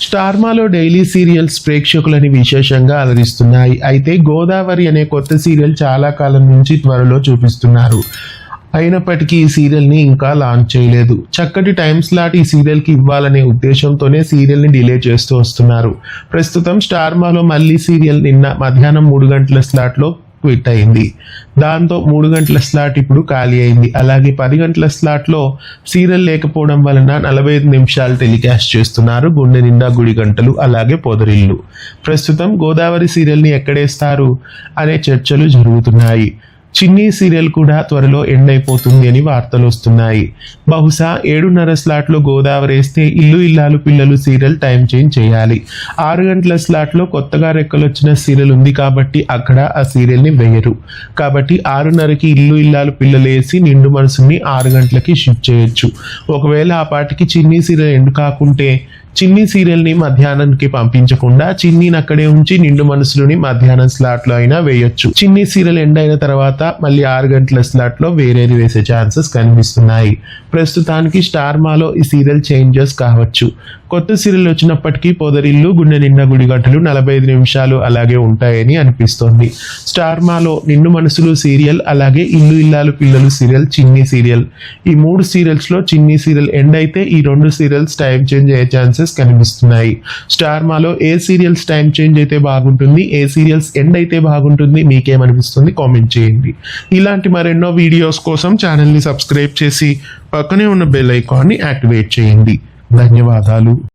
స్టార్మాలో daily serials ప్రేక్షకులని విశేషంగా అలరిస్తున్నాయి. అయితే గోదావరి అనే కొత్త సీరియల్ చాలా కాలం నుంచి త్వరలో చూపిస్తున్నారు. అయినప్పటికీ ఈ సీరియల్ని ఇంకా లాంచ్ చేయలేదు. చక్కటి టైం స్లాట్ ఈ సీరియల్కి ఇవ్వాలనే ఉద్దేశంతోనే సీరియల్ని డిలే చేస్తూ వస్తున్నారు. ప్రస్తుతం స్టార్మాలో మళ్ళీ సీరియల్ నిన్న మధ్యాహ్నం 3 గంటల స్లాట్లో క్విట్ అయింది. దాంతో 3 గంటల స్లాట్ ఇప్పుడు ఖాళీ అయింది. అలాగే 10 గంటల స్లాట్లో సీరియల్ లేకపోవడం వలన 45 నిమిషాలు టెలికాస్ట్ చేస్తున్నారు. గుండె నిండా గుడి గంటలు, అలాగే పొదరిల్లు. ప్రస్తుతం గోదావరి సీరియల్ని ఎక్కడేస్తారు అనే చర్చలు జరుగుతున్నాయి. చిన్ని సీరియల్ కూడా త్వరలో ఎండ్ అయిపోతుంది అని వార్తలు వస్తున్నాయి. బహుశా 7:30 స్లాట్లో గోదావరి వేస్తే ఇల్లు ఇల్లాలు పిల్లలు సీరియల్ టైం చేంజ్ చేయాలి. 6 గంటల స్లాట్లో కొత్తగా రెక్కలొచ్చిన సీరియల్ ఉంది కాబట్టి అక్కడ ఆ సీరియల్ని వేయరు. కాబట్టి 6:30కి ఇల్లు ఇల్లాలు పిల్లలు వేసి నిండు మనసుని 6 గంటలకి షిఫ్ట్ చేయొచ్చు. ఒకవేళ ఆ పాటికి చిన్ని సీరియల్ ఎండ్ కాకుంటే చిన్ని సీరియల్ని మధ్యాహ్నానికి పంపించకుండా చిన్నీని అక్కడే ఉంచి నిండు మనసులోని మధ్యాహ్నం స్లాట్లో అయినా వేయొచ్చు. చిన్ని సీరియల్ ఎండ్ అయిన తర్వాత మళ్ళీ 6 గంటల స్లాట్లో వేరేది వేసే ఛాన్సెస్ కనిపిస్తున్నాయి. ప్రస్తుతానికి స్టార్మాలో ఈ సీరియల్ చేంజెస్ కావచ్చు. కొత్త సీరియల్ వచ్చినప్పటికీ పొదరిల్లు, గుండె నిండా గుడి గంటలు 45 నిమిషాలు అలాగే ఉంటాయని అనిపిస్తోంది. స్టార్మాలో నిండు మనసులు సీరియల్, అలాగే ఇల్లు ఇల్లాలు పిల్లలు సీరియల్, చిన్ని సీరియల్, ఈ 3 సీరియల్స్లో చిన్ని సీరియల్ ఎండ్ అయితే ఈ 2 సీరియల్స్ టైం చేంజ్ అయ్యే ఛాన్సెస్ కనిపిస్తున్నాయి. స్టార్మాలో ఏ సీరియల్స్ టైం చేంజ్ అయితే బాగుంటుంది, ఏ సీరియల్స్ ఎండ్ అయితే బాగుంటుంది, మీకేమనిపిస్తుంది కామెంట్ చేయండి. ఇలాంటి మరెన్నో వీడియోస్ కోసం ఛానల్ని సబ్స్క్రైబ్ చేసి పక్కనే ఉన్న బెల్ ఐకాన్ని యాక్టివేట్ చేయండి. ధన్యవాదాలు.